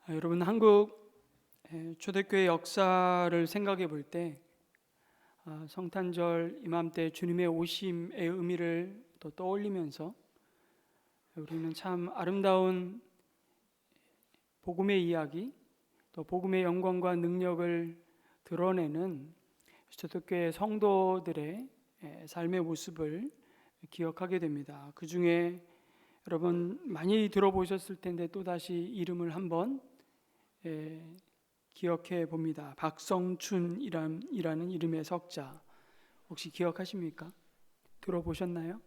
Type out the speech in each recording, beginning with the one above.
여러분, 한국 초대교회 역사를 생각해 볼 때 성탄절 이맘때 주님의 오심의 의미를 또 떠올리면서 우리는 참 아름다운 복음의 이야기, 또 복음의 영광과 능력을 드러내는 초대교회 성도들의 삶의 모습을 기억하게 됩니다. 그 중에 여러분 많이 들어보셨을 텐데 또다시 이름을 한번 기억해 봅니다. 박성춘이라는 이름의 석자, 혹시 기억하십니까? 들어보셨나요?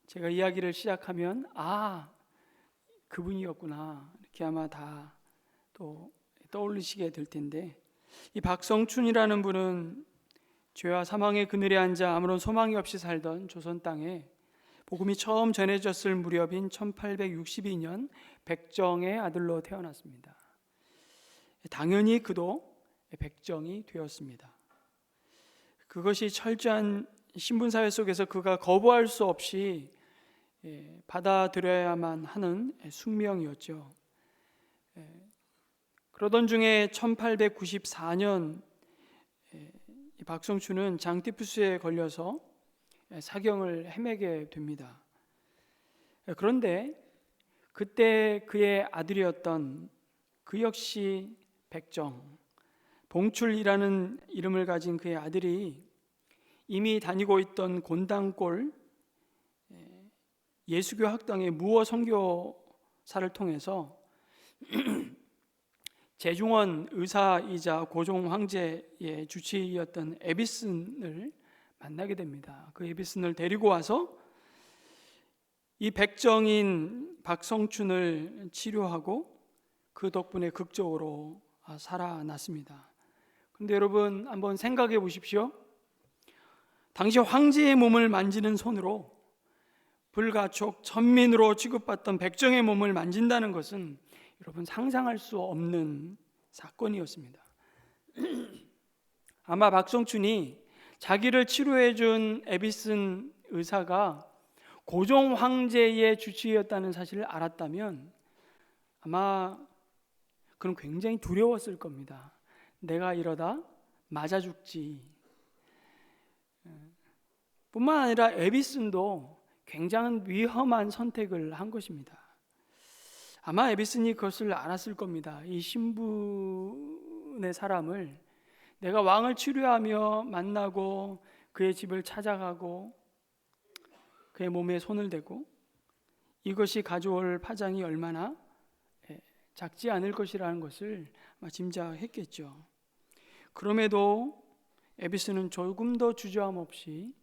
제가 이야기를 시작하면 그분이었구나 이렇게 아마 다 또 떠올리시게 될 텐데, 이 박성춘이라는 분은 죄와 사망의 그늘에 앉아 아무런 소망이 없이 살던 조선 땅에 복음이 처음 전해졌을 무렵인 1862년 백정의 아들로 태어났습니다. 당연히 그도 백정이 되었습니다. 그것이 철저한 신분사회 속에서 그가 거부할 수 없이 받아들여야만 하는 숙명이었죠. 그러던 중에 1894년 박성춘은 장티푸스에 걸려서 사경을 헤매게 됩니다. 그런데 그때 그의 아들이었던 그 역시 백정, 봉출이라는 이름을 가진 그의 아들이 이미 다니고 있던 곤당골 예수교 학당의 무어 선교사를 통해서 재중원 의사이자 고종 황제의 주치의였던 에비슨을 만나게 됩니다. 그 에비슨을 데리고 와서 이 백정인 박성춘을 치료하고 그 덕분에 극적으로 살아났습니다. 그런데 여러분 한번 생각해 보십시오. 당시 황제의 몸을 만지는 손으로 불가촉 천민으로 취급받던 백정의 몸을 만진다는 것은 여러분 상상할 수 없는 사건이었습니다. 아마 박성춘이 자기를 치료해 준 에비슨 의사가 고종 황제의 주치의였다는 사실을 알았다면 아마 그는 굉장히 두려웠을 겁니다. 내가 이러다 맞아 죽지. 뿐만 아니라 에비슨도 굉장히 위험한 선택을 한 것입니다. 아마 에비슨이 그것을 알았을 겁니다. 이 신분의 사람을 내가 왕을 치료하며 만나고 그의 집을 찾아가고 그의 몸에 손을 대고 이것이 가져올 파장이 얼마나 작지 않을 것이라는 것을 짐작했겠죠. 그럼에도 에비슨은 조금 더 주저함 없이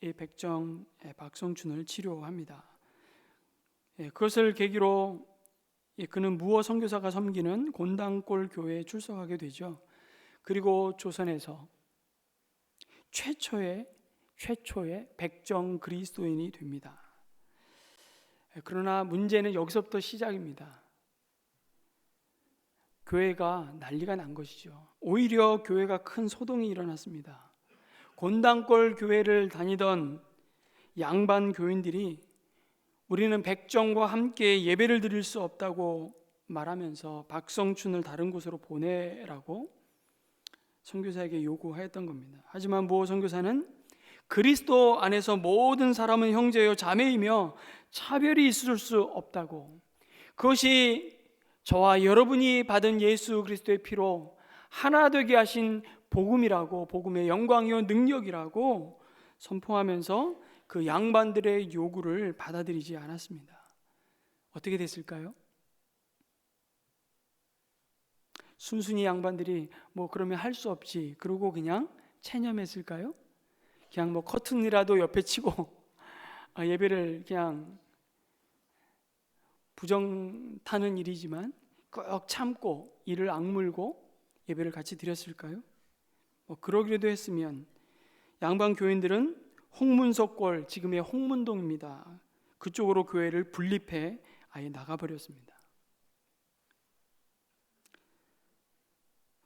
이 백정 박성춘을 치료합니다. 그것을 계기로 그는 무어 선교사가 섬기는 곤당골 교회에 출석하게 되죠. 그리고 조선에서 최초의 백정 그리스도인이 됩니다. 그러나 문제는 여기서부터 시작입니다. 교회가 난리가 난 것이죠. 오히려 교회가 큰 소동이 일어났습니다. 곤당골 교회를 다니던 양반 교인들이 우리는 백정과 함께 예배를 드릴 수 없다고 말하면서 박성춘을 다른 곳으로 보내라고 선교사에게 요구하였던 겁니다. 하지만 무어 선교사는 그리스도 안에서 모든 사람은 형제요 자매이며 차별이 있을 수 없다고, 그것이 저와 여러분이 받은 예수 그리스도의 피로 하나 되게 하신 복음이라고, 복음의 영광이요 능력이라고 선포하면서 그 양반들의 요구를 받아들이지 않았습니다. 어떻게 됐을까요? 순순히 양반들이 그러면 할 수 없지 그러고 그냥 체념했을까요? 그냥 커튼이라도 옆에 치고 예배를 그냥 부정 타는 일이지만 꼭 참고 이를 악물고 예배를 같이 드렸을까요? 그러기라도 했으면 양반 교인들은 홍문석골, 지금의 홍문동입니다. 그쪽으로 교회를 분립해 아예 나가버렸습니다.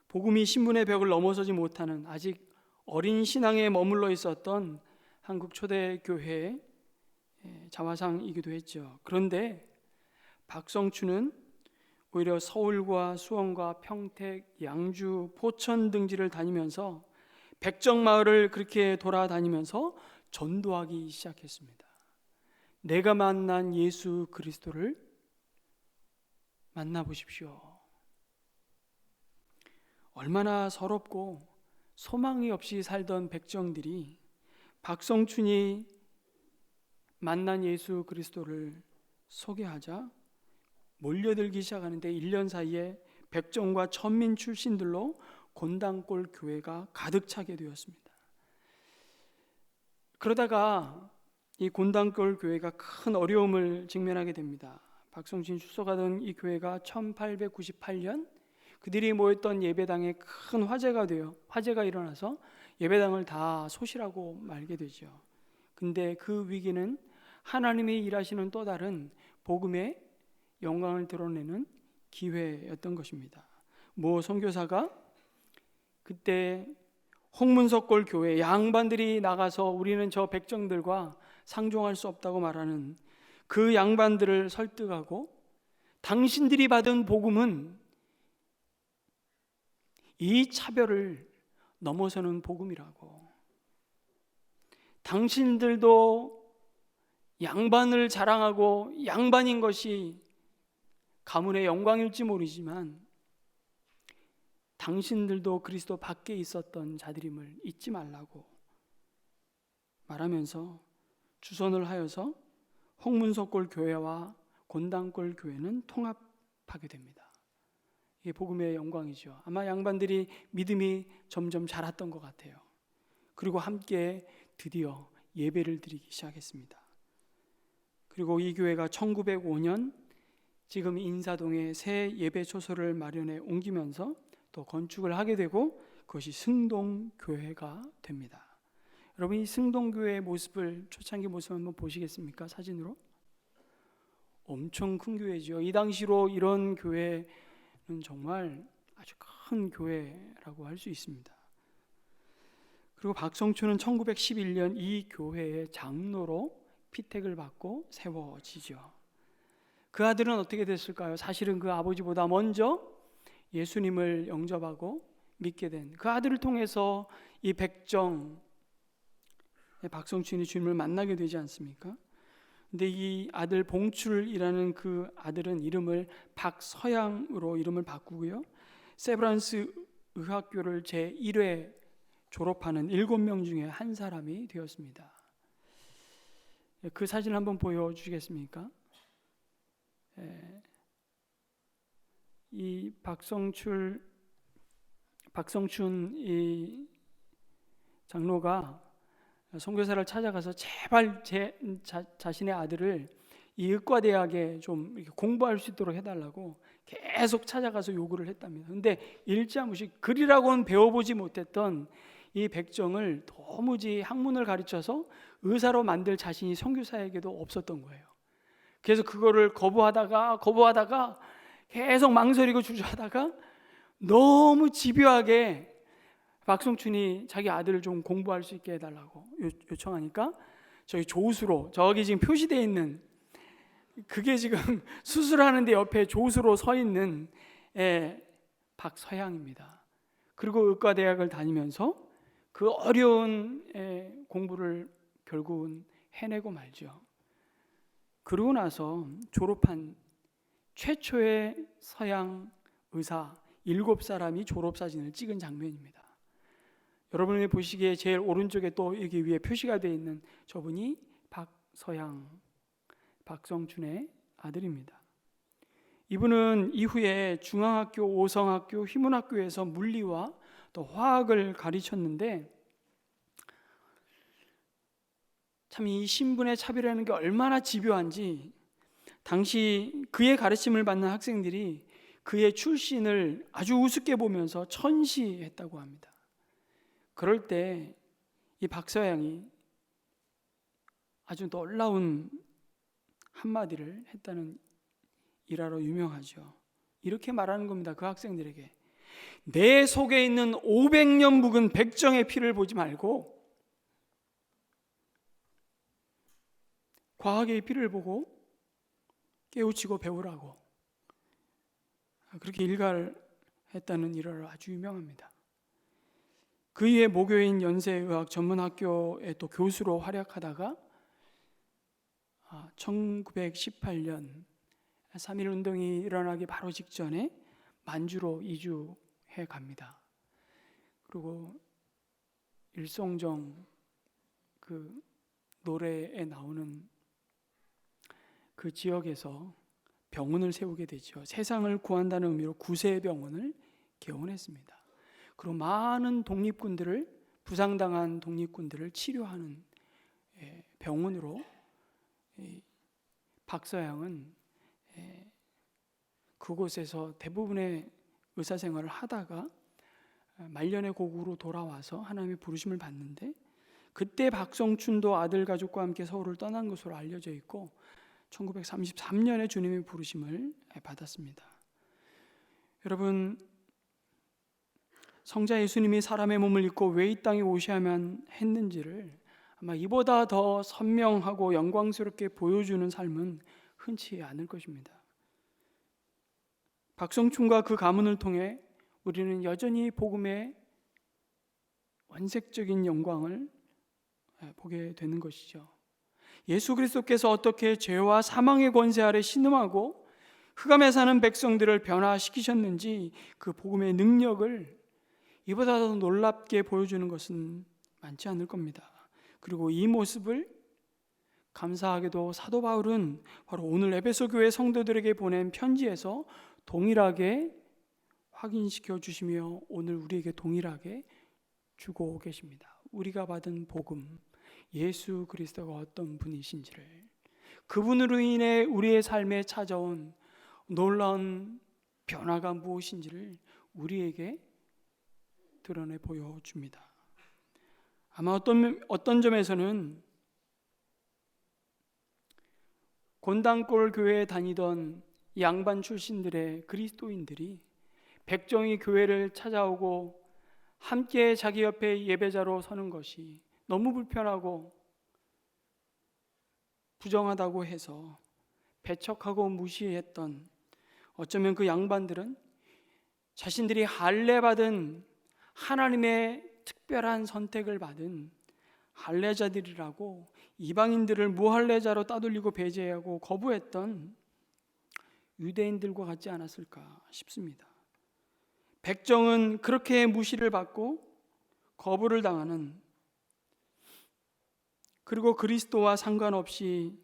복음이 신분의 벽을 넘어서지 못하는 아직 어린 신앙에 머물러 있었던 한국 초대교회의 자화상이기도 했죠. 그런데 박성춘은 오히려 서울과 수원과 평택, 양주, 포천 등지를 다니면서 백정마을을 그렇게 돌아다니면서 전도하기 시작했습니다. 내가 만난 예수 그리스도를 만나보십시오. 얼마나 서럽고 소망이 없이 살던 백정들이 박성춘이 만난 예수 그리스도를 소개하자 몰려들기 시작하는데 1년 사이에 백정과 천민 출신들로 곤당골 교회가 가득 차게 되었습니다. 그러다가 이 곤당골 교회가 큰 어려움을 직면하게 됩니다. 박성춘이 출석하던 이 교회가 1898년 그들이 모였던 예배당에 큰 화재가 일어나서 예배당을 다 소실하고 말게 되죠. 근데 그 위기는 하나님이 일하시는 또 다른 복음의 영광을 드러내는 기회였던 것입니다. 모 선교사가 그때 홍문석골 교회 양반들이 나가서 우리는 저 백정들과 상종할 수 없다고 말하는 그 양반들을 설득하고 당신들이 받은 복음은 이 차별을 넘어서는 복음이라고, 당신들도 양반을 자랑하고 양반인 것이 가문의 영광일지 모르지만 당신들도 그리스도 밖에 있었던 자들임을 잊지 말라고 말하면서 주선을 하여서 홍문석골 교회와 곤당골 교회는 통합하게 됩니다. 이게 복음의 영광이죠. 아마 양반들이 믿음이 점점 자랐던 것 같아요. 그리고 함께 드디어 예배를 드리기 시작했습니다. 그리고 이 교회가 1905년 지금 인사동에 새 예배초소를 마련해 옮기면서 또 건축을 하게 되고 그것이 승동교회가 됩니다. 여러분, 이 승동교회의 모습을, 초창기 모습 한번 보시겠습니까? 사진으로. 엄청 큰 교회죠. 이 당시로 이런 교회는 정말 아주 큰 교회라고 할 수 있습니다. 그리고 박성춘은 1911년 이 교회의 장로로 피택을 받고 세워지죠. 그 아들은 어떻게 됐을까요? 사실은 그 아버지보다 먼저 예수님을 영접하고 믿게 된 그 아들을 통해서 이 백정 박성춘이 주님을 만나게 되지 않습니까? 근데 이 아들 봉출이라는 그 아들은 이름을 박서양으로 이름을 바꾸고요. 세브란스 의학교를 제1회 졸업하는 7명 중에 한 사람이 되었습니다. 그 사진 한번 보여주시겠습니까? 이 박성춘 이 장로가 선교사를 찾아가서 제발 자신의 아들을 이 의과대학에 좀 이렇게 공부할 수 있도록 해달라고 계속 찾아가서 요구를 했답니다. 근데 일자무식, 글이라고는 배워보지 못했던 이 백정을 도무지 학문을 가르쳐서 의사로 만들 자신이 선교사에게도 없었던 거예요. 그래서 그거를 거부하다가 계속 망설이고 주저하다가 너무 집요하게 박성춘이 자기 아들을 좀 공부할 수 있게 해달라고 요청하니까 저기 조수로, 저기 지금 표시되어 있는 그게 지금 수술하는데 옆에 조수로 서 있는 박서양입니다. 그리고 의과대학을 다니면서 그 어려운 공부를 결국은 해내고 말죠. 그러고 나서 졸업한 최초의 서양 의사 7사람이 졸업사진을 찍은 장면입니다. 여러분이 보시기에 제일 오른쪽에 또 여기 위에 표시가 되어 있는 저분이 박서양, 박성춘의 아들입니다. 이분은 이후에 중앙학교, 오성학교, 휘문학교에서 물리와 또 화학을 가르쳤는데 참 이 신분의 차별이라는 게 얼마나 집요한지 당시 그의 가르침을 받는 학생들이 그의 출신을 아주 우습게 보면서 천시했다고 합니다. 그럴 때 이 박서양이 아주 놀라운 한마디를 했다는 일화로 유명하죠. 이렇게 말하는 겁니다. 그 학생들에게 내 속에 있는 500년 묵은 백정의 피를 보지 말고 과학의 피를 보고 깨우치고 배우라고. 그렇게 일갈했다는 일화로 아주 유명합니다. 그 이후에 모교인 연세의학 전문학교에 또 교수로 활약하다가 1918년 3.1운동이 일어나기 바로 직전에 만주로 이주해 갑니다. 그리고 일송정 그 노래에 나오는 그 지역에서 병원을 세우게 되죠. 세상을 구한다는 의미로 구세병원을 개원했습니다. 그리고 많은 독립군들을, 부상당한 독립군들을 치료하는 병원으로 박서양은 그곳에서 대부분의 의사생활을 하다가 말년의 고국으로 돌아와서 하나님의 부르심을 받는데, 그때 박성춘도 아들 가족과 함께 서울을 떠난 것으로 알려져 있고 1933년에 주님의 부르심을 받았습니다. 여러분, 성자 예수님이 사람의 몸을 입고 왜 이 땅에 오셔야만 했는지를 아마 이보다 더 선명하고 영광스럽게 보여주는 삶은 흔치 않을 것입니다. 박성춘과 그 가문을 통해 우리는 여전히 복음의 원색적인 영광을 보게 되는 것이죠. 예수 그리스도께서 어떻게 죄와 사망의 권세 아래 신음하고 흑암에 사는 백성들을 변화시키셨는지 그 복음의 능력을 이보다 더 놀랍게 보여주는 것은 많지 않을 겁니다. 그리고 이 모습을 감사하게도 사도 바울은 바로 오늘 에베소 교회 성도들에게 보낸 편지에서 동일하게 확인시켜 주시며 오늘 우리에게 동일하게 주고 계십니다. 우리가 받은 복음, 예수 그리스도가 어떤 분이신지를, 그분으로 인해 우리의 삶에 찾아온 놀라운 변화가 무엇인지를 우리에게 드러내 보여줍니다. 아마 어떤 점에서는 곤단골 교회에 다니던 양반 출신들의 그리스도인들이 백정이 교회를 찾아오고 함께 자기 옆에 예배자로 서는 것이 너무 불편하고 부정하다고 해서 배척하고 무시했던, 어쩌면 그 양반들은 자신들이 할례받은 하나님의 특별한 선택을 받은 할례자들이라고 이방인들을 무할례자로 따돌리고 배제하고 거부했던 유대인들과 같지 않았을까 싶습니다. 백정은 그렇게 무시를 받고 거부를 당하는, 그리고 그리스도와 상관없이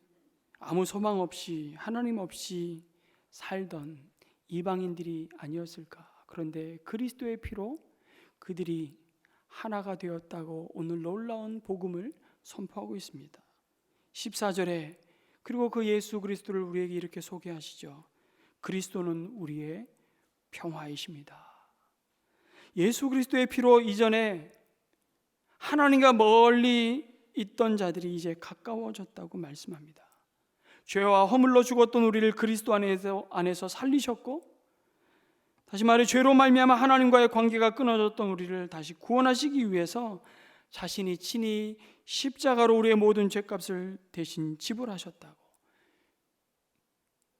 아무 소망 없이 하나님 없이 살던 이방인들이 아니었을까. 그런데 그리스도의 피로 그들이 하나가 되었다고 오늘 놀라운 복음을 선포하고 있습니다. 14절에 그리고 그 예수 그리스도를 우리에게 이렇게 소개하시죠. 그리스도는 우리의 평화이십니다. 예수 그리스도의 피로 이전에 하나님과 멀리 있던 자들이 이제 가까워졌다고 말씀합니다. 죄와 허물로 죽었던 우리를 그리스도 안에서 살리셨고, 다시 말해 죄로 말미암아 하나님과의 관계가 끊어졌던 우리를 다시 구원하시기 위해서 자신이 친히 십자가로 우리의 모든 죄값을 대신 지불하셨다고,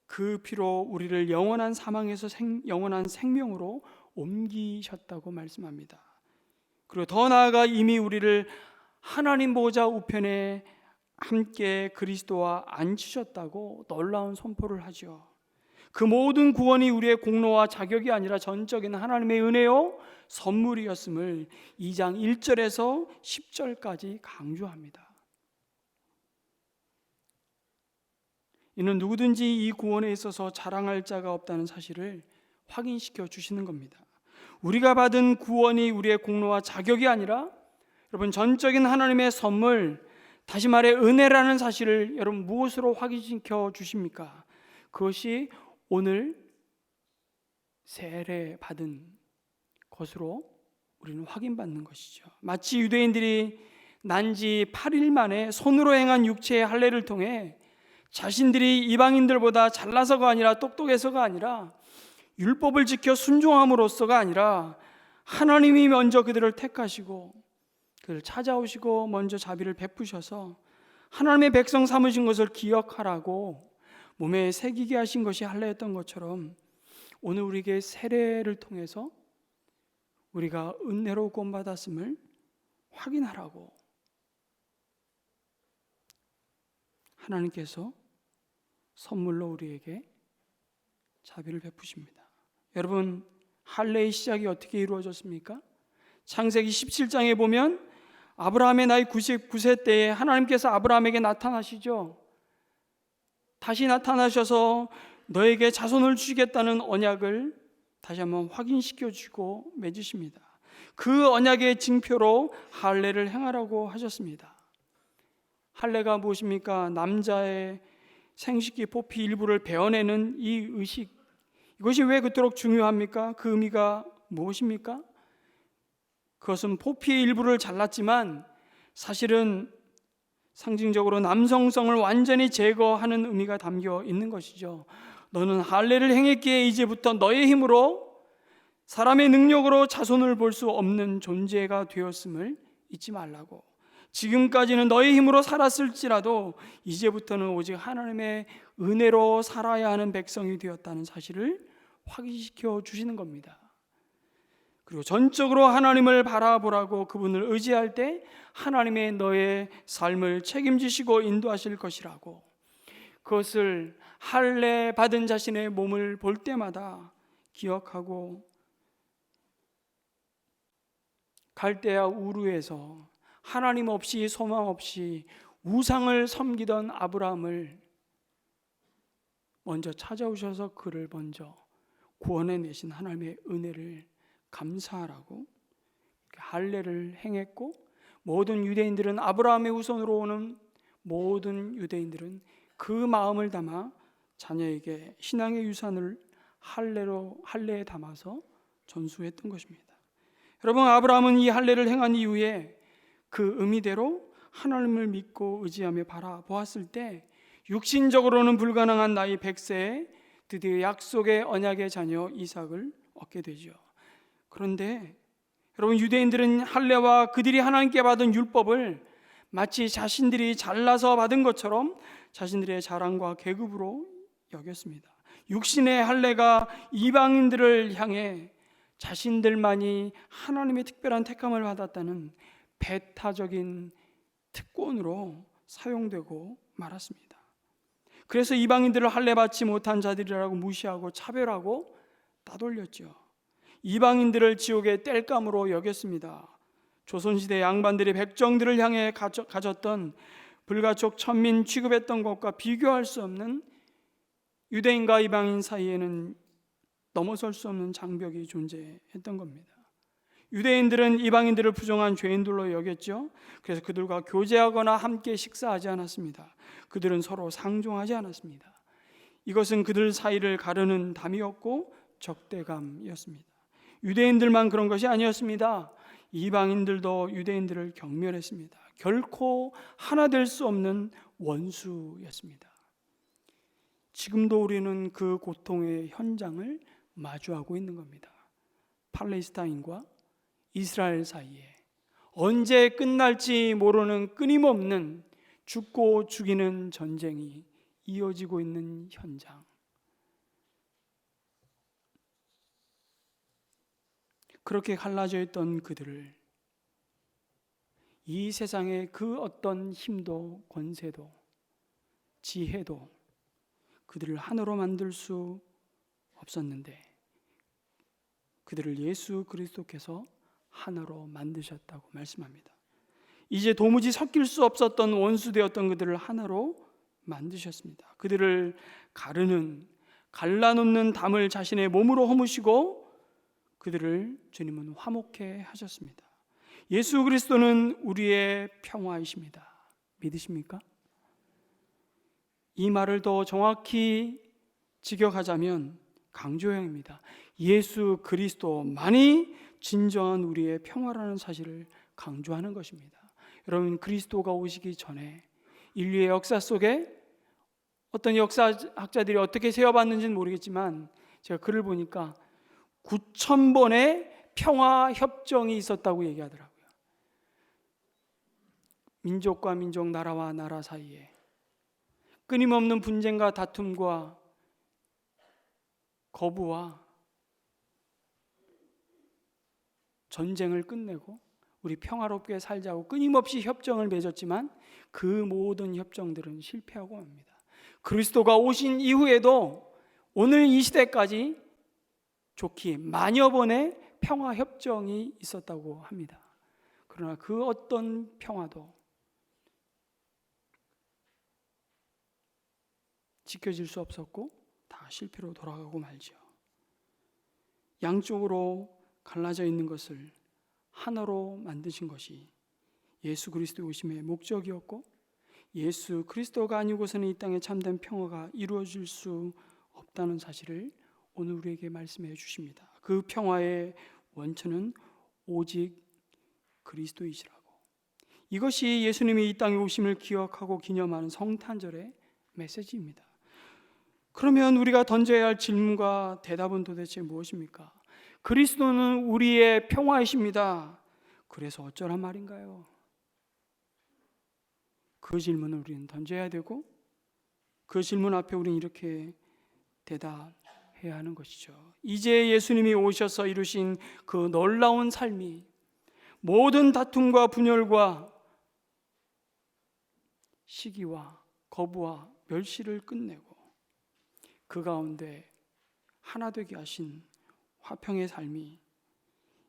그 피로 우리를 영원한 사망에서 영원한 생명으로 옮기셨다고 말씀합니다. 그리고 더 나아가 이미 우리를 하나님 보좌 우편에 함께 그리스도와 앉히셨다고 놀라운 선포를 하죠. 그 모든 구원이 우리의 공로와 자격이 아니라 전적인 하나님의 은혜요 선물이었음을 2장 1절에서 10절까지 강조합니다. 이는 누구든지 이 구원에 있어서 자랑할 자가 없다는 사실을 확인시켜 주시는 겁니다. 우리가 받은 구원이 우리의 공로와 자격이 아니라 여러분 전적인 하나님의 선물, 다시 말해 은혜라는 사실을 여러분 무엇으로 확인시켜 주십니까? 그것이 오늘 세례 받은 것으로 우리는 확인받는 것이죠. 마치 유대인들이 난지 8일 만에 손으로 행한 육체의 할례를 통해 자신들이 이방인들보다 잘나서가 아니라 똑똑해서가 아니라 율법을 지켜 순종함으로써가 아니라 하나님이 먼저 그들을 택하시고 그를 찾아오시고 먼저 자비를 베푸셔서 하나님의 백성 삼으신 것을 기억하라고 몸에 새기게 하신 것이 할례였던 것처럼 오늘 우리에게 세례를 통해서 우리가 은혜로 구원받았음을 확인하라고 하나님께서 선물로 우리에게 자비를 베푸십니다. 여러분, 할례의 시작이 어떻게 이루어졌습니까? 창세기 17장에 보면 아브라함의 나이 99세 때에 하나님께서 아브라함에게 나타나시죠. 다시 나타나셔서 너에게 자손을 주시겠다는 언약을 다시 한번 확인시켜 주고 맺으십니다. 그 언약의 징표로 할례를 행하라고 하셨습니다. 할례가 무엇입니까? 남자의 생식기 포피 일부를 베어내는 이 의식, 이것이 왜 그토록 중요합니까? 그 의미가 무엇입니까? 그것은 포피의 일부를 잘랐지만 사실은 상징적으로 남성성을 완전히 제거하는 의미가 담겨 있는 것이죠. 너는 할례를 행했기에 이제부터 너의 힘으로 사람의 능력으로 자손을 볼 수 없는 존재가 되었음을 잊지 말라고. 지금까지는 너의 힘으로 살았을지라도 이제부터는 오직 하나님의 은혜로 살아야 하는 백성이 되었다는 사실을 확인시켜 주시는 겁니다. 그리고 전적으로 하나님을 바라보라고 그분을 의지할 때 하나님의 너의 삶을 책임지시고 인도하실 것이라고. 그것을 할례 받은 자신의 몸을 볼 때마다 기억하고, 갈대아 우르에서 하나님 없이 소망 없이 우상을 섬기던 아브라함을 먼저 찾아오셔서 그를 먼저 구원해 내신 하나님의 은혜를 감사하라고 할례를 행했고, 모든 유대인들은, 아브라함의 후손으로 오는 모든 유대인들은 그 마음을 담아 자녀에게 신앙의 유산을 할례에 담아서 전수했던 것입니다. 여러분, 아브라함은 이 할례를 행한 이후에 그 의미대로 하나님을 믿고 의지하며 바라보았을 때 육신적으로는 불가능한 나이 100세에 드디어 약속의 언약의 자녀 이삭을 얻게 되죠. 그런데 여러분, 유대인들은 할례와 그들이 하나님께 받은 율법을 마치 자신들이 잘나서 받은 것처럼 자신들의 자랑과 계급으로 여겼습니다. 육신의 할례가 이방인들을 향해 자신들만이 하나님의 특별한 택함을 받았다는 배타적인 특권으로 사용되고 말았습니다. 그래서 이방인들을 할례 받지 못한 자들이라고 무시하고 차별하고 따돌렸죠. 이방인들을 지옥의 땔감으로 여겼습니다. 조선시대 양반들이 백정들을 향해 가졌던 불가촉 천민 취급했던 것과 비교할 수 없는, 유대인과 이방인 사이에는 넘어설 수 없는 장벽이 존재했던 겁니다. 유대인들은 이방인들을 부정한 죄인들로 여겼죠. 그래서 그들과 교제하거나 함께 식사하지 않았습니다. 그들은 서로 상종하지 않았습니다. 이것은 그들 사이를 가르는 담이었고 적대감이었습니다. 유대인들만 그런 것이 아니었습니다. 이방인들도 유대인들을 경멸했습니다. 결코 하나 될 수 없는 원수였습니다. 지금도 우리는 그 고통의 현장을 마주하고 있는 겁니다. 팔레스타인과 이스라엘 사이에 언제 끝날지 모르는 끊임없는 죽고 죽이는 전쟁이 이어지고 있는 현장. 그렇게 갈라져 있던 그들을 이 세상의 그 어떤 힘도 권세도 지혜도 그들을 하나로 만들 수 없었는데 그들을 예수 그리스도께서 하나로 만드셨다고 말씀합니다. 이제 도무지 섞일 수 없었던 원수되었던 그들을 하나로 만드셨습니다. 그들을 가르는, 갈라놓는 담을 자신의 몸으로 허무시고 그들을 주님은 화목해 하셨습니다. 예수 그리스도는 우리의 평화이십니다. 믿으십니까? 이 말을 더 정확히 직역하자면 강조형입니다. 예수 그리스도만이 진정한 우리의 평화라는 사실을 강조하는 것입니다. 여러분, 그리스도가 오시기 전에 인류의 역사 속에 어떤 역사학자들이 어떻게 세어봤는지는 모르겠지만 제가 글을 보니까 9,000번의 평화 협정이 있었다고 얘기하더라고요. 민족과 민족, 나라와 나라 사이에 끊임없는 분쟁과 다툼과 거부와 전쟁을 끝내고 우리 평화롭게 살자고 끊임없이 협정을 맺었지만 그 모든 협정들은 실패하고 맙니다. 그리스도가 오신 이후에도 오늘 이 시대까지 좋기 만여 번의 평화 협정이 있었다고 합니다. 그러나 그 어떤 평화도 지켜질 수 없었고 다 실패로 돌아가고 말죠. 양쪽으로 갈라져 있는 것을 하나로 만드신 것이 예수 그리스도 오심의 목적이었고, 예수 그리스도가 아니고서는 이 땅에 참된 평화가 이루어질 수 없다는 사실을 오늘 우리에게 말씀해 주십니다. 그 평화의 원천은 오직 그리스도이시라고. 이것이 예수님이 이 땅에 오심을 기억하고 기념하는 성탄절의 메시지입니다. 그러면 우리가 던져야 할 질문과 대답은 도대체 무엇입니까? 그리스도는 우리의 평화이십니다. 그래서 어쩌란 말인가요? 그 질문을 우리는 던져야 되고, 그 질문 앞에 우리는 이렇게 대답해야 하는 것이죠. 이제 예수님이 오셔서 이루신 그 놀라운 삶이 모든 다툼과 분열과 시기와 거부와 멸시를 끝내고 그 가운데 하나 되게 하신 화평의 삶이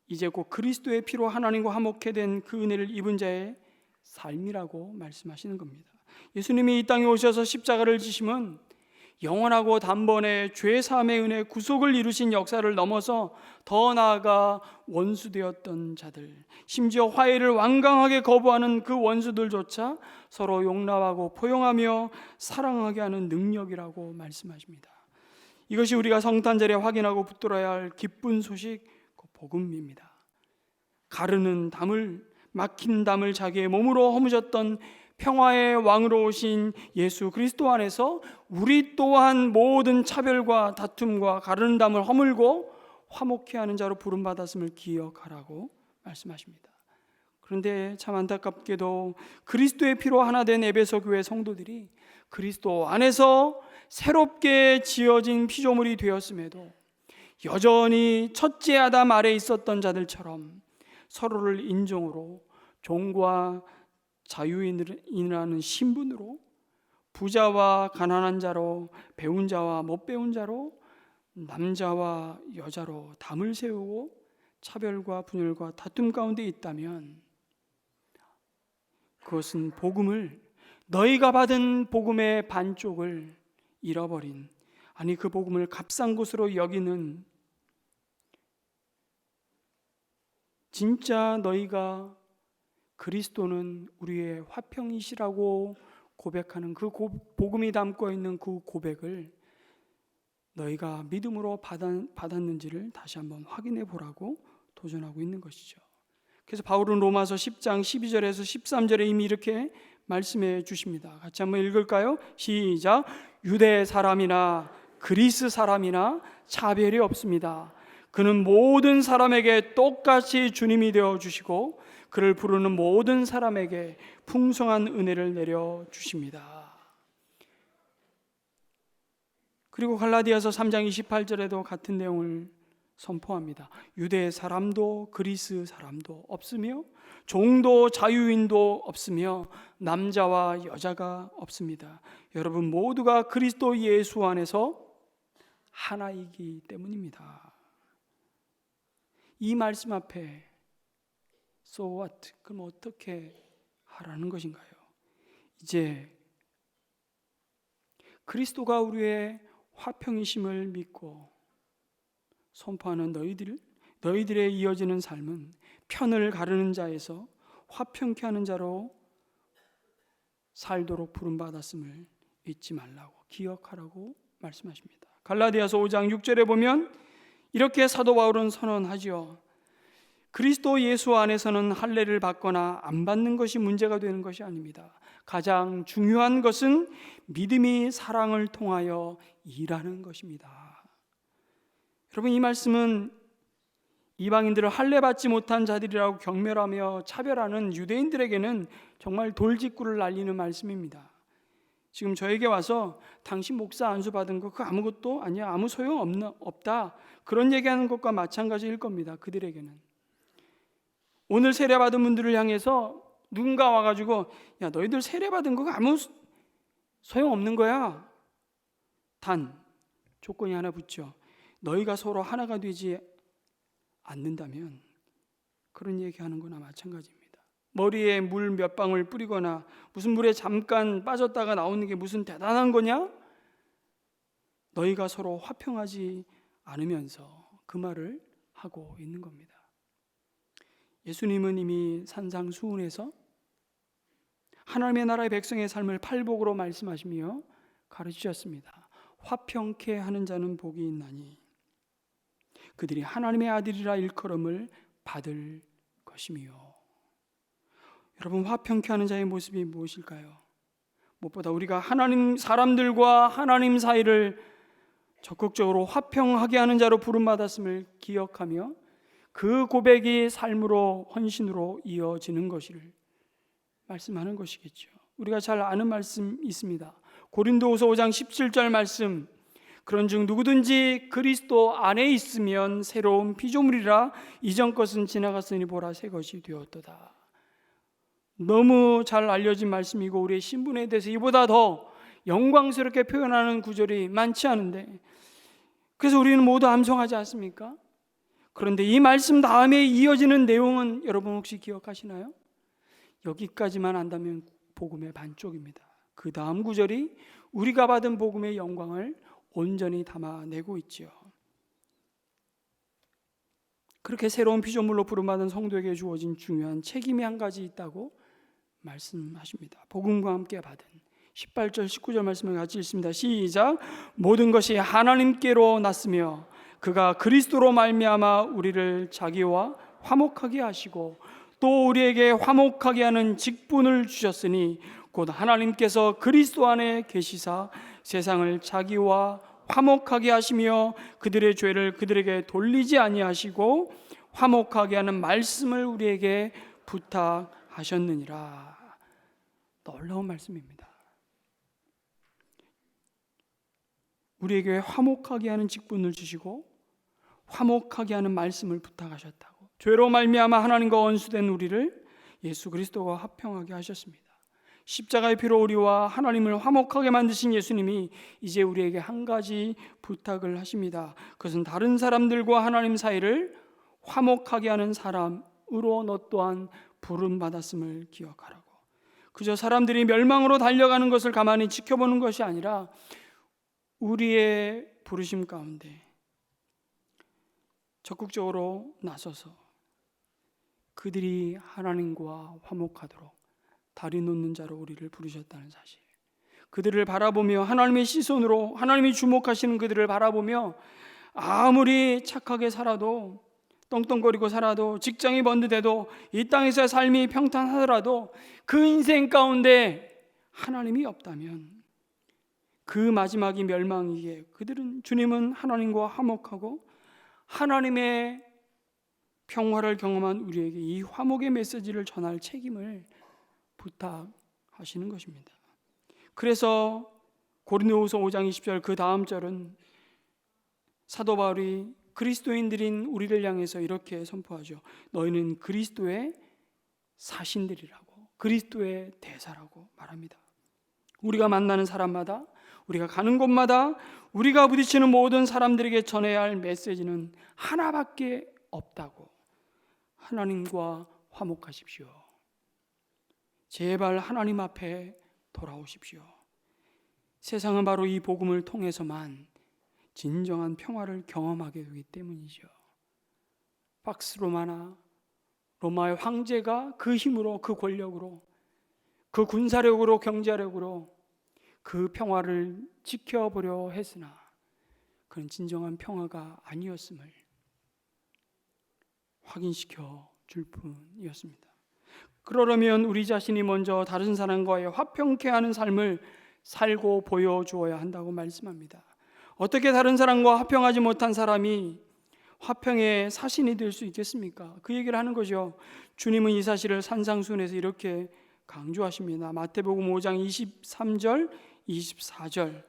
이제 곧 그리스도의 피로 하나님과 화목해 된 그 은혜를 입은 자의 삶이라고 말씀하시는 겁니다. 예수님이 이 땅에 오셔서 십자가를 지심은 영원하고 단번에 죄 사함의 은혜 구속을 이루신 역사를 넘어서 더 나아가 원수되었던 자들, 심지어 화해를 완강하게 거부하는 그 원수들조차 서로 용납하고 포용하며 사랑하게 하는 능력이라고 말씀하십니다. 이것이 우리가 성탄절에 확인하고 붙들어야 할 기쁜 소식, 그 복음입니다. 가르는 담을, 막힌 담을 자기의 몸으로 허무셨던 평화의 왕으로 오신 예수 그리스도 안에서 우리 또한 모든 차별과 다툼과 가르는 담을 허물고 화목케 하는 자로 부름받았음을 기억하라고 말씀하십니다. 그런데 참 안타깝게도 그리스도의 피로 하나 된 에베소 교회 성도들이 그리스도 안에서 새롭게 지어진 피조물이 되었음에도 여전히 첫째 아담 아래 있었던 자들처럼 서로를 인종으로, 종과 자유인이라는 신분으로, 부자와 가난한 자로, 배운 자와 못 배운 자로, 남자와 여자로 담을 세우고 차별과 분열과 다툼 가운데 있다면 그것은 복음을, 너희가 받은 복음의 반쪽을 잃어버린, 아니 그 복음을 값싼 것으로 여기는, 진짜 너희가 그리스도는 우리의 화평이시라고 고백하는 그 복음이 담고 있는 그 고백을 너희가 믿음으로 받았는지를 다시 한번 확인해 보라고 도전하고 있는 것이죠. 그래서 바울은 로마서 10장 12절에서 13절에 이미 이렇게 말씀해 주십니다. 같이 한번 읽을까요? 시작. 유대 사람이나 그리스 사람이나 차별이 없습니다. 그는 모든 사람에게 똑같이 주님이 되어 주시고 그를 부르는 모든 사람에게 풍성한 은혜를 내려 주십니다. 그리고 갈라디아서 3장 28절에도 같은 내용을 선포합니다. 유대 사람도 그리스 사람도 없으며 종도 자유인도 없으며 남자와 여자가 없습니다. 여러분 모두가 그리스도 예수 안에서 하나이기 때문입니다. 이 말씀 앞에 So what? 그럼 어떻게 하라는 것인가요? 이제 그리스도가 우리의 화평이심을 믿고 선포하는 너희들의 이어지는 삶은 편을 가르는 자에서 화평케 하는 자로 살도록 부름받았음을 잊지 말라고, 기억하라고 말씀하십니다. 갈라디아서 5장 6절에 보면 이렇게 사도 바울은 선언하지요. 그리스도 예수 안에서는 할례를 받거나 안 받는 것이 문제가 되는 것이 아닙니다. 가장 중요한 것은 믿음이 사랑을 통하여 일하는 것입니다. 여러분 이 말씀은 이방인들을 할례 받지 못한 자들이라고 경멸하며 차별하는 유대인들에게는 정말 돌직구를 날리는 말씀입니다. 지금 저에게 와서 당신 목사 안수 받은 거 그 아무것도 아니야, 아무 소용 없다, 그런 얘기하는 것과 마찬가지일 겁니다. 그들에게는. 오늘 세례받은 분들을 향해서 누군가 와가지고 야, 너희들 세례받은 거가 아무 소용없는 거야. 단 조건이 하나 붙죠. 너희가 서로 하나가 되지 않는다면, 그런 얘기하는 거나 마찬가지입니다. 머리에 물 몇 방울 뿌리거나 무슨 물에 잠깐 빠졌다가 나오는 게 무슨 대단한 거냐? 너희가 서로 화평하지 않으면서 그 말을 하고 있는 겁니다. 예수님은 이미 산상수훈에서 하나님의 나라의 백성의 삶을 팔복으로 말씀하시며 가르치셨습니다. 화평케 하는 자는 복이 있나니 그들이 하나님의 아들이라 일컬음을 받을 것이며. 여러분, 화평케 하는 자의 모습이 무엇일까요? 무엇보다 우리가 하나님 사람들과 하나님 사이를 적극적으로 화평하게 하는 자로 부름받았음을 기억하며 그 고백이 삶으로, 헌신으로 이어지는 것을 말씀하는 것이겠죠. 우리가 잘 아는 말씀 있습니다. 고린도후서 5장 17절 말씀, 그런즉 누구든지 그리스도 안에 있으면 새로운 피조물이라 이전 것은 지나갔으니 보라 새 것이 되었도다. 너무 잘 알려진 말씀이고 우리의 신분에 대해서 이보다 더 영광스럽게 표현하는 구절이 많지 않은데, 그래서 우리는 모두 암송하지 않습니까? 그런데 이 말씀 다음에 이어지는 내용은 여러분 혹시 기억하시나요? 여기까지만 안다면 복음의 반쪽입니다. 그 다음 구절이 우리가 받은 복음의 영광을 온전히 담아내고 있지요. 그렇게 새로운 피조물로 부름받은 성도에게 주어진 중요한 책임이 한 가지 있다고 말씀하십니다. 복음과 함께 받은 18절 19절 말씀을 같이 읽습니다. 시작. 모든 것이 하나님께로 났으며 그가 그리스도로 말미암아 우리를 자기와 화목하게 하시고 또 우리에게 화목하게 하는 직분을 주셨으니 곧 하나님께서 그리스도 안에 계시사 세상을 자기와 화목하게 하시며 그들의 죄를 그들에게 돌리지 아니하시고 화목하게 하는 말씀을 우리에게 부탁하셨느니라. 놀라운 말씀입니다. 우리에게 화목하게 하는 직분을 주시고 화목하게 하는 말씀을 부탁하셨다고. 죄로 말미암아 하나님과 원수된 우리를 예수 그리스도가 화평하게 하셨습니다. 십자가의 피로 우리와 하나님을 화목하게 만드신 예수님이 이제 우리에게 한 가지 부탁을 하십니다. 그것은 다른 사람들과 하나님 사이를 화목하게 하는 사람으로 너 또한 부름받았음을 기억하라고. 그저 사람들이 멸망으로 달려가는 것을 가만히 지켜보는 것이 아니라 우리의 부르심 가운데 적극적으로 나서서 그들이 하나님과 화목하도록 다리 놓는 자로 우리를 부르셨다는 사실, 그들을 바라보며 하나님의 시선으로, 하나님이 주목하시는 그들을 바라보며 아무리 착하게 살아도, 떵떵거리고 살아도, 직장이 번듯해도, 이 땅에서의 삶이 평탄하더라도 그 인생 가운데 하나님이 없다면 그 마지막이 멸망이기에 주님은 하나님과 화목하고 하나님의 평화를 경험한 우리에게 이 화목의 메시지를 전할 책임을 부탁하시는 것입니다. 그래서 고린도후서 5장 20절 그 다음 절은 사도 바울이 그리스도인들인 우리를 향해서 이렇게 선포하죠. 너희는 그리스도의 사신들이라고, 그리스도의 대사라고 말합니다. 우리가 만나는 사람마다, 우리가 가는 곳마다, 우리가 부딪히는 모든 사람들에게 전해야 할 메시지는 하나밖에 없다고. 하나님과 화목하십시오. 제발 하나님 앞에 돌아오십시오. 세상은 바로 이 복음을 통해서만 진정한 평화를 경험하게 되기 때문이죠. 박스 로마의 황제가 그 힘으로, 그 권력으로, 그 군사력으로, 경제력으로 그 평화를 지켜보려 했으나 그는 진정한 평화가 아니었음을 확인시켜 줄 뿐이었습니다. 그러려면 우리 자신이 먼저 다른 사람과의 화평케 하는 삶을 살고 보여주어야 한다고 말씀합니다. 어떻게 다른 사람과 화평하지 못한 사람이 화평의 사신이 될 수 있겠습니까? 그 얘기를 하는 거죠. 주님은 이 사실을 산상수훈에서 이렇게 강조하십니다. 마태복음 5장 23절 24절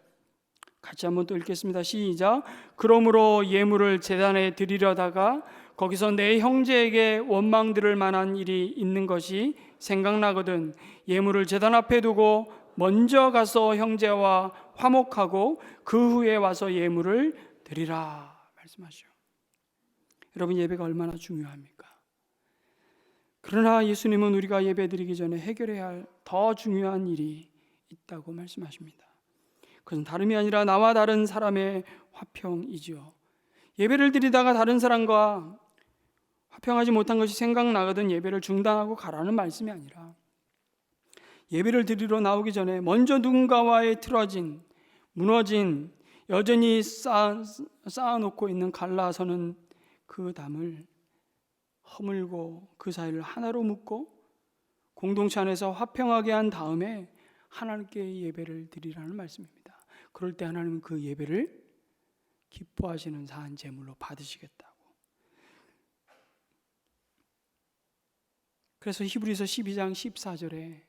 같이 한번 또 읽겠습니다. 시작. 그러므로 예물을 제단에 드리려다가 거기서 내 형제에게 원망 들을 만한 일이 있는 것이 생각나거든 예물을 제단 앞에 두고 먼저 가서 형제와 화목하고 그 후에 와서 예물을 드리라 말씀하시오. 여러분, 예배가 얼마나 중요합니까? 그러나 예수님은 우리가 예배 드리기 전에 해결해야 할 더 중요한 일이 있다고 말씀하십니다. 그것은 다름이 아니라 나와 다른 사람의 화평이지요. 예배를 드리다가 다른 사람과 화평하지 못한 것이 생각나거든 예배를 중단하고 가라는 말씀이 아니라, 예배를 드리러 나오기 전에 먼저 누군가와의 틀어진, 무너진, 여전히 쌓아놓고 있는 갈라서는 그 담을 허물고 그 사이를 하나로 묶고 공동체 안에서 화평하게 한 다음에 하나님께 예배를 드리라는 말씀입니다. 그럴 때 하나님은 그 예배를 기뻐하시는 사한 제물로 받으시겠다고. 그래서 히브리서 12장 14절에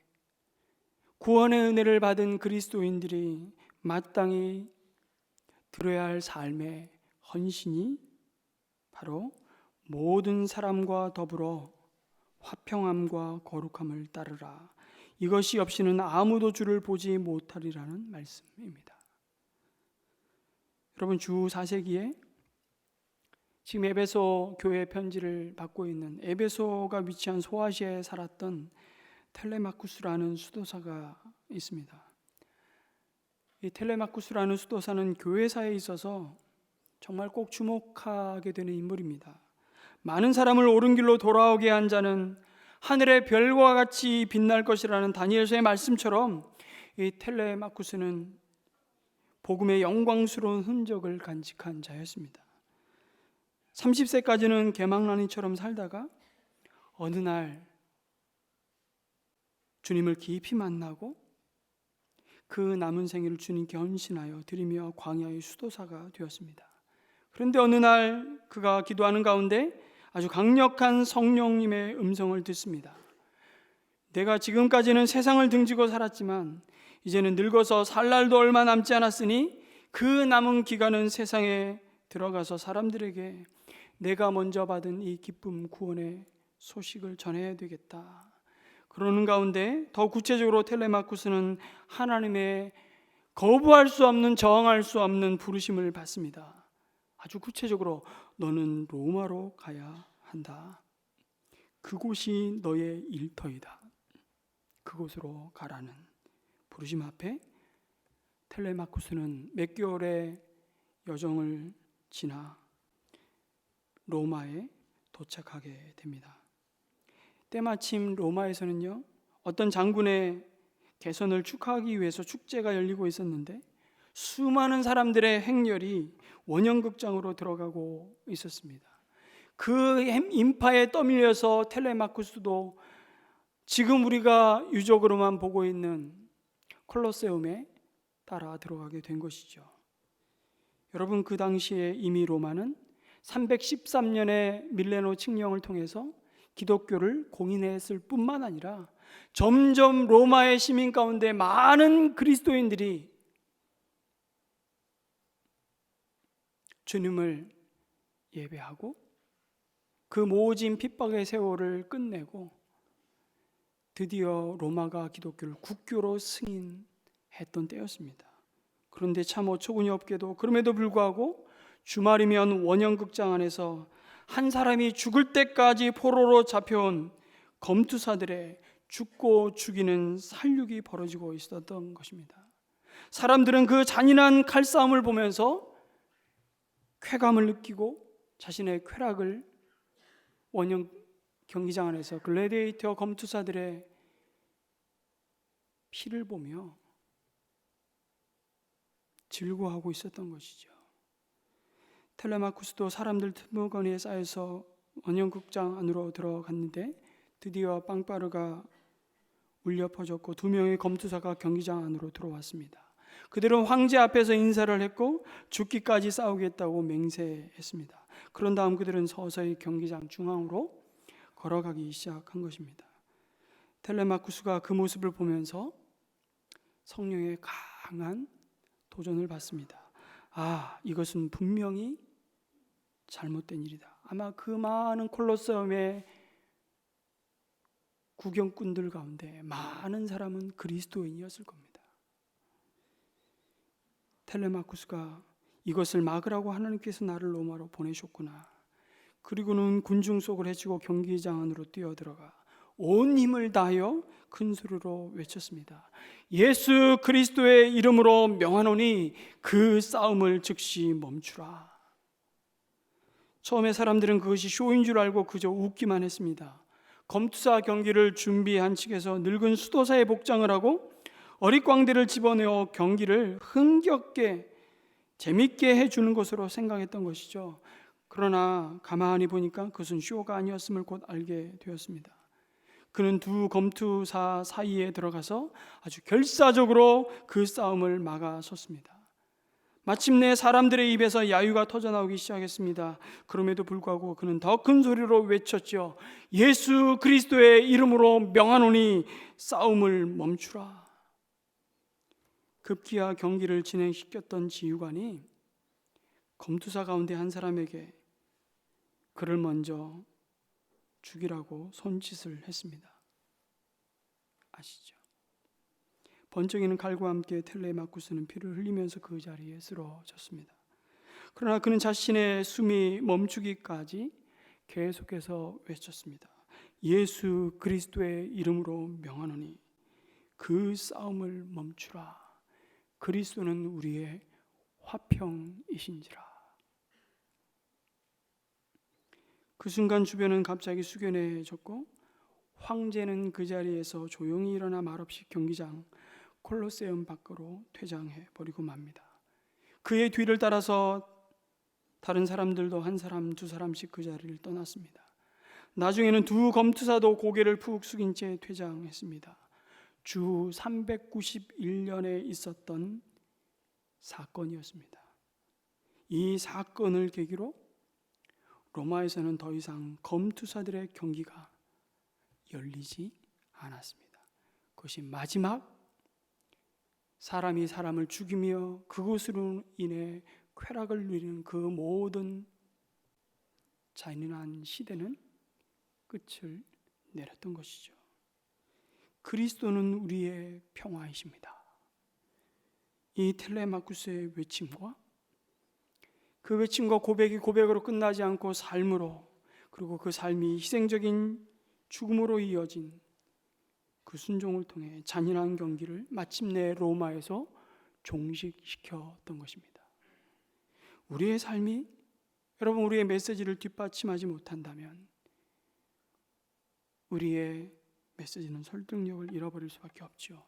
구원의 은혜를 받은 그리스도인들이 마땅히 들어야 할 삶의 헌신이 바로 모든 사람과 더불어 화평함과 거룩함을 따르라. 이것이 없이는 아무도 주를 보지 못하리라는 말씀입니다. 여러분, 주 4세기에 지금 에베소 교회 편지를 받고 있는 에베소가 위치한 소아시아에 살았던 텔레마쿠스라는 수도사가 있습니다. 이 텔레마쿠스라는 수도사는 교회사에 있어서 정말 꼭 주목하게 되는 인물입니다. 많은 사람을 옳은 길로 돌아오게 한 자는 하늘의 별과 같이 빛날 것이라는 다니엘서의 말씀처럼 이 텔레마쿠스는 복음의 영광스러운 흔적을 간직한 자였습니다. 30세까지는 개망난이처럼 살다가 어느 날 주님을 깊이 만나고 그 남은 생애를 주님께 헌신하여 드리며 광야의 수도사가 되었습니다. 그런데 어느 날 그가 기도하는 가운데 아주 강력한 성령님의 음성을 듣습니다. 내가 지금까지는 세상을 등지고 살았지만 이제는 늙어서 살 날도 얼마 남지 않았으니 그 남은 기간은 세상에 들어가서 사람들에게 내가 먼저 받은 이 기쁨 구원의 소식을 전해야 되겠다. 그러는 가운데 더 구체적으로 텔레마쿠스는 하나님의 거부할 수 없는, 저항할 수 없는 부르심을 받습니다. 아주 구체적으로 너는 로마로 가야 한다. 그곳이 너의 일터이다. 그곳으로 가라는 부르심 앞에 텔레마쿠스는 몇 개월의 여정을 지나 로마에 도착하게 됩니다. 때마침 로마에서는요, 어떤 장군의 개선을 축하하기 위해서 축제가 열리고 있었는데 수많은 사람들의 행렬이 원형극장으로 들어가고 있었습니다. 그 인파에 떠밀려서 텔레마쿠스도 지금 우리가 유적으로만 보고 있는 콜로세움에 따라 들어가게 된 것이죠. 여러분, 그 당시에 이미 로마는 313년의 밀레노 칙령을 통해서 기독교를 공인했을 뿐만 아니라 점점 로마의 시민 가운데 많은 그리스도인들이 주님을 예배하고 그 모진 핍박의 세월을 끝내고 드디어 로마가 기독교를 국교로 승인했던 때였습니다. 그런데 참 어처구니 없게도 그럼에도 불구하고 주말이면 원형극장 안에서 한 사람이 죽을 때까지 포로로 잡혀온 검투사들의 죽고 죽이는 살육이 벌어지고 있었던 것입니다. 사람들은 그 잔인한 칼싸움을 보면서 쾌감을 느끼고 자신의 쾌락을 원형 경기장 안에서 글래디에이터 검투사들의 피를 보며 즐거워하고 있었던 것이죠. 텔레마쿠스도 사람들 틈머거니에 쌓여서 원형극장 안으로 들어갔는데 드디어 빵빠르가 울려 퍼졌고 2명의 검투사가 경기장 안으로 들어왔습니다. 그들은 황제 앞에서 인사를 했고 죽기까지 싸우겠다고 맹세했습니다. 그런 다음 그들은 서서히 경기장 중앙으로 걸어가기 시작한 것입니다. 텔레마쿠스가 그 모습을 보면서 성령의 강한 도전을 받습니다. 이것은 분명히 잘못된 일이다. 아마 그 많은 콜로세움의 구경꾼들 가운데 많은 사람은 그리스도인이었을 겁니다. 텔레마쿠스가 이것을 막으라고 하나님께서 나를 로마로 보내셨구나. 그리고는 군중 속을 헤치고 경기장 안으로 뛰어들어가 온 힘을 다하여 큰 소리로 외쳤습니다. 예수 그리스도의 이름으로 명하노니 그 싸움을 즉시 멈추라. 처음에 사람들은 그것이 쇼인 줄 알고 그저 웃기만 했습니다. 검투사 경기를 준비한 측에서 늙은 수도사의 복장을 하고 어릿광대를 집어넣어 경기를 흥겹게 재밌게 해주는 것으로 생각했던 것이죠. 그러나 가만히 보니까 그것은 쇼가 아니었음을 곧 알게 되었습니다. 그는 두 검투사 사이에 들어가서 아주 결사적으로 그 싸움을 막아섰습니다. 마침내 사람들의 입에서 야유가 터져나오기 시작했습니다. 그럼에도 불구하고 그는 더 큰 소리로 외쳤죠. 예수 그리스도의 이름으로 명하노니 싸움을 멈추라. 급기야 경기를 진행시켰던 지휘관이 검투사 가운데 한 사람에게 그를 먼저 죽이라고 손짓을 했습니다. 아시죠? 번쩍이는 칼과 함께 텔레마쿠스는 피를 흘리면서 그 자리에 쓰러졌습니다. 그러나 그는 자신의 숨이 멈추기까지 계속해서 외쳤습니다. 예수 그리스도의 이름으로 명하노니 그 싸움을 멈추라. 그리스도는 우리의 화평이신지라. 그 순간 주변은 갑자기 숙연해졌고 황제는 그 자리에서 조용히 일어나 말없이 경기장 콜로세움 밖으로 퇴장해 버리고 맙니다. 그의 뒤를 따라서 다른 사람들도 한 사람 두 사람씩 그 자리를 떠났습니다. 나중에는 두 검투사도 고개를 푹 숙인 채 퇴장했습니다. 주 391년에 있었던 사건이었습니다. 이 사건을 계기로 로마에서는 더 이상 검투사들의 경기가 열리지 않았습니다. 그것이 마지막 사람이 사람을 죽이며 그것으로 인해 쾌락을 누리는 그 모든 잔인한 시대는 끝을 내렸던 것이죠. 그리스도는 우리의 평화이십니다. 이 텔레마쿠스의 외침과 그 외침과 고백이 고백으로 끝나지 않고 삶으로, 그리고 그 삶이 희생적인 죽음으로 이어진 그 순종을 통해 잔인한 경기를 마침내 로마에서 종식시켰던 것입니다. 우리의 삶이, 여러분, 우리의 메시지를 뒷받침하지 못한다면 우리의 메시지는 설득력을 잃어버릴 수밖에 없죠.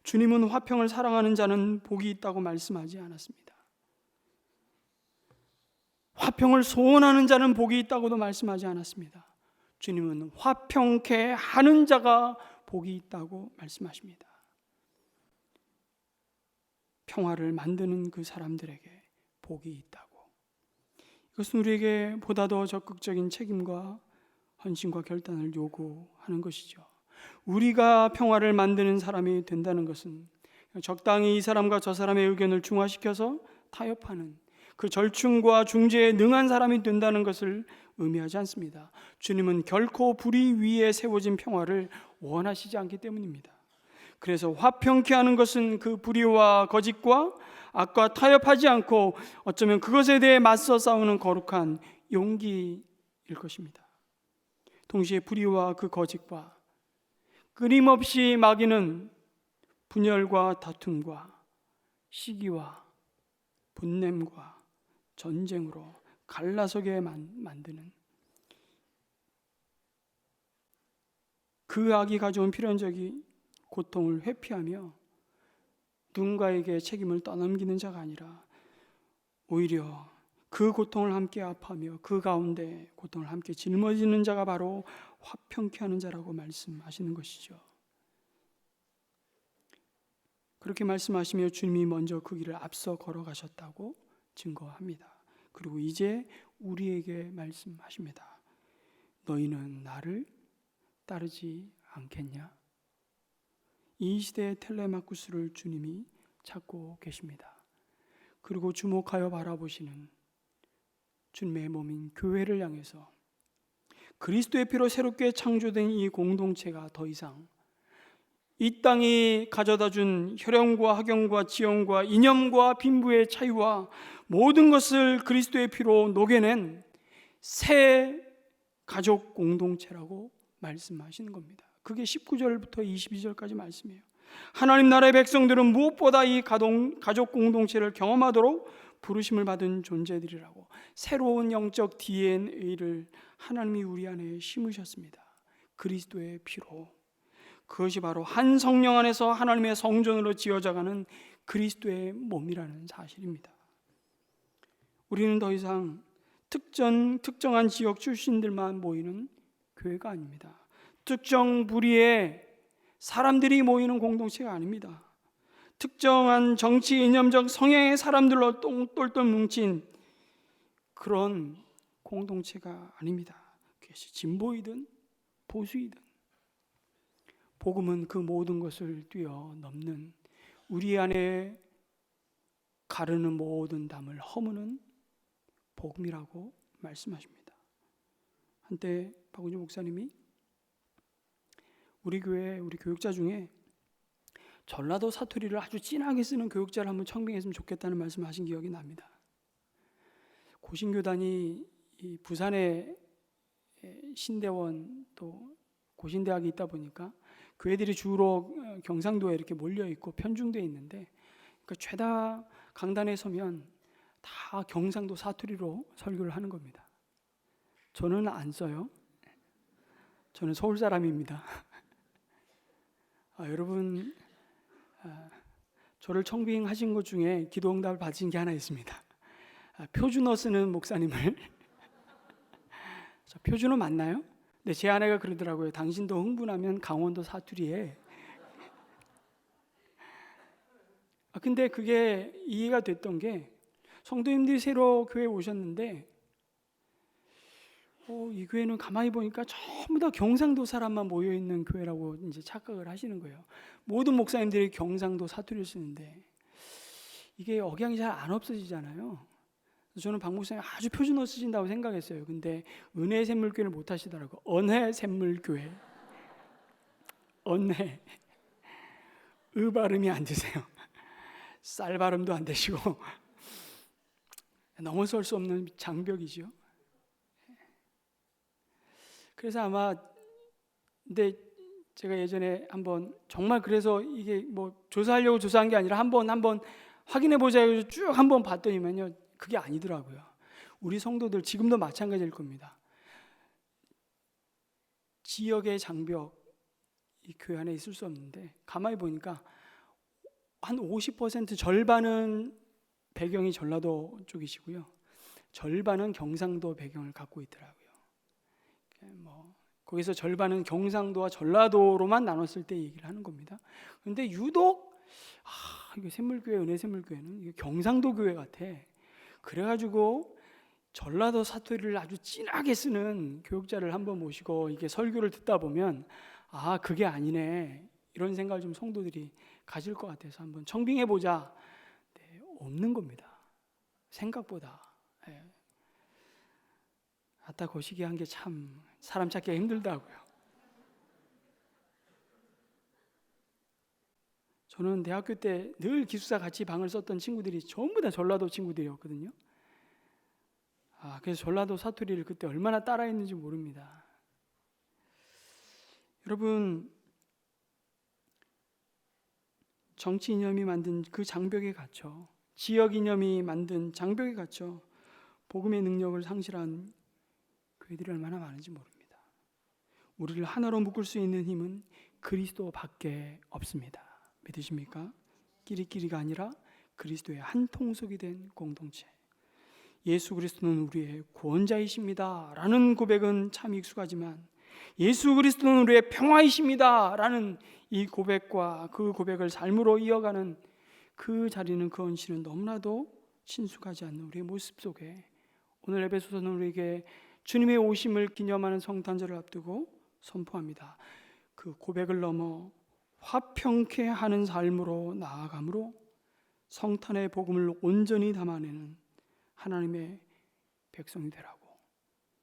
주님은 화평을 사랑하는 자는 복이 있다고 말씀하지 않았습니다. 화평을 소원하는 자는 복이 있다고도 말씀하지 않았습니다. 주님은 화평케 하는 자가 복이 있다고 말씀하십니다. 평화를 만드는 그 사람들에게 복이 있다고. 이것은 우리에게 보다 더 적극적인 책임과 헌신과 결단을 요구하는 것이죠. 우리가 평화를 만드는 사람이 된다는 것은 적당히 이 사람과 저 사람의 의견을 중화시켜서 타협하는 그 절충과 중재에 능한 사람이 된다는 것을 의미하지 않습니다. 주님은 결코 불의 위에 세워진 평화를 원하시지 않기 때문입니다. 그래서 화평케 하는 것은 그 불의와 거짓과 악과 타협하지 않고 어쩌면 그것에 대해 맞서 싸우는 거룩한 용기일 것입니다. 동시에 불의와 그 거짓과 끊임없이 막이는 분열과 다툼과 시기와 분냄과 전쟁으로 갈라서게 만드는 그 악이 가져온 필연적인 고통을 회피하며 누군가에게 책임을 떠넘기는 자가 아니라 오히려 그 고통을 함께 아파하며 그 가운데 고통을 함께 짊어지는 자가 바로 화평케 하는 자라고 말씀하시는 것이죠. 그렇게 말씀하시며 주님이 먼저 그 길을 앞서 걸어가셨다고 증거합니다. 그리고 이제 우리에게 말씀하십니다. 너희는 나를 따르지 않겠냐? 이 시대의 텔레마쿠스를 주님이 찾고 계십니다. 그리고 주목하여 바라보시는 주님의 몸인 교회를 향해서 그리스도의 피로 새롭게 창조된 이 공동체가 더 이상 이 땅이 가져다준 혈연과 학연과 지연과 이념과 빈부의 차이와 모든 것을 그리스도의 피로 녹여낸 새 가족 공동체라고 말씀하시는 겁니다. 그게 19절부터 22절까지 말씀이에요. 하나님 나라의 백성들은 무엇보다 이 가족 공동체를 경험하도록 부르심을 받은 존재들이라고, 새로운 영적 DNA를 하나님이 우리 안에 심으셨습니다. 그리스도의 피로. 그것이 바로 한 성령 안에서 하나님의 성전으로 지어져가는 그리스도의 몸이라는 사실입니다. 우리는 더 이상 특정한 지역 출신들만 모이는 교회가 아닙니다. 특정 부리의 사람들이 모이는 공동체가 아닙니다. 특정한 정치 이념적 성향의 사람들로 똘똘 뭉친 그런 공동체가 아닙니다. 그것이 진보이든 보수이든 복음은 그 모든 것을 뛰어넘는, 우리 안에 가르는 모든 담을 허무는 복음이라고 말씀하십니다. 한때 박은주 목사님이 우리 교회 우리 교육자 중에 전라도 사투리를 아주 진하게 쓰는 교육자를 한번 청빙했으면 좋겠다는 말씀을 하신 기억이 납니다. 고신교단이 이 부산에 신대원 또 고신대학이 있다 보니까 교회들이 주로 경상도에 이렇게 몰려 있고 편중되어 있는데, 그러니까 죄다 강단에 서면 다 경상도 사투리로 설교를 하는 겁니다. 저는 안 써요. 저는 서울 사람입니다. 여러분, 저를 청빙하신 것 중에 기도응답을 받으신 게 하나 있습니다. 표준어 쓰는 목사님을 표준어 맞나요? 네, 제 아내가 그러더라고요. 당신도 흥분하면 강원도 사투리에. 근데 그게 이해가 됐던 게, 성도님들이 새로 교회에 오셨는데 이 교회는 가만히 보니까 전부 다 경상도 사람만 모여있는 교회라고 이제 착각을 하시는 거예요. 모든 목사님들이 경상도 사투리를 쓰는데 이게 억양이 잘 안 없어지잖아요. 저는 박 목사님 아주 표준어 쓰신다고 생각했어요. 근데 은혜 샘물교회를 못 하시더라고요. 언해 샘물교회. 언해. 의 발음이 안 되세요. 쌀 발음도 안 되시고 넘어설 수 없는 장벽이죠. 그래서 아마, 근데 제가 예전에 한번 정말, 그래서 이게 뭐 조사하려고 조사한 게 아니라 한번 확인해 보자 해서 쭉 한번 봤더니만요, 그게 아니더라고요. 우리 성도들 지금도 마찬가지일 겁니다. 지역의 장벽, 이 교회 안에 있을 수 없는데 가만히 보니까 한 50% 절반은 배경이 전라도 쪽이시고요, 절반은 경상도 배경을 갖고 있더라고요. 거기서 절반은 경상도와 전라도로만 나눴을 때 얘기를 하는 겁니다. 그런데 유독 이게 샘물교회, 은혜 샘물교회는 이게 경상도 교회 같아. 그래가지고 전라도 사투리를 아주 진하게 쓰는 교육자를 한번 모시고 이게 설교를 듣다 보면 그게 아니네, 이런 생각을 좀 성도들이 가질 것 같아서 한번 청빙해보자. 네, 없는 겁니다. 생각보다. 거시기 한 게 참 사람 찾기가 힘들다고요. 저는 대학교 때 늘 기숙사 같이 방을 썼던 친구들이 전부 다 전라도 친구들이었거든요. 그래서 전라도 사투리를 그때 얼마나 따라했는지 모릅니다. 여러분, 정치 이념이 만든 그 장벽에 갇혀, 지역 이념이 만든 장벽에 갇혀 복음의 능력을 상실한 교회들이 얼마나 많은지 모릅니다. 우리를 하나로 묶을 수 있는 힘은 그리스도밖에 없습니다. 믿으십니까? 끼리끼리가 아니라 그리스도의 한 통속이 된 공동체. 예수 그리스도는 우리의 구원자이십니다 라는 고백은 참 익숙하지만, 예수 그리스도는 우리의 평화이십니다 라는 이 고백과 그 고백을 삶으로 이어가는 그 자리는, 그 언시는 너무나도 친숙하지 않는 우리의 모습 속에, 오늘 에베소서는 우리에게 주님의 오심을 기념하는 성탄절을 앞두고 선포합니다. 그 고백을 넘어 화평케 하는 삶으로 나아감으로 성탄의 복음을 온전히 담아내는 하나님의 백성이 되라고,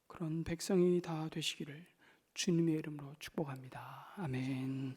그런 백성이 다 되시기를 주님의 이름으로 축복합니다. 아멘.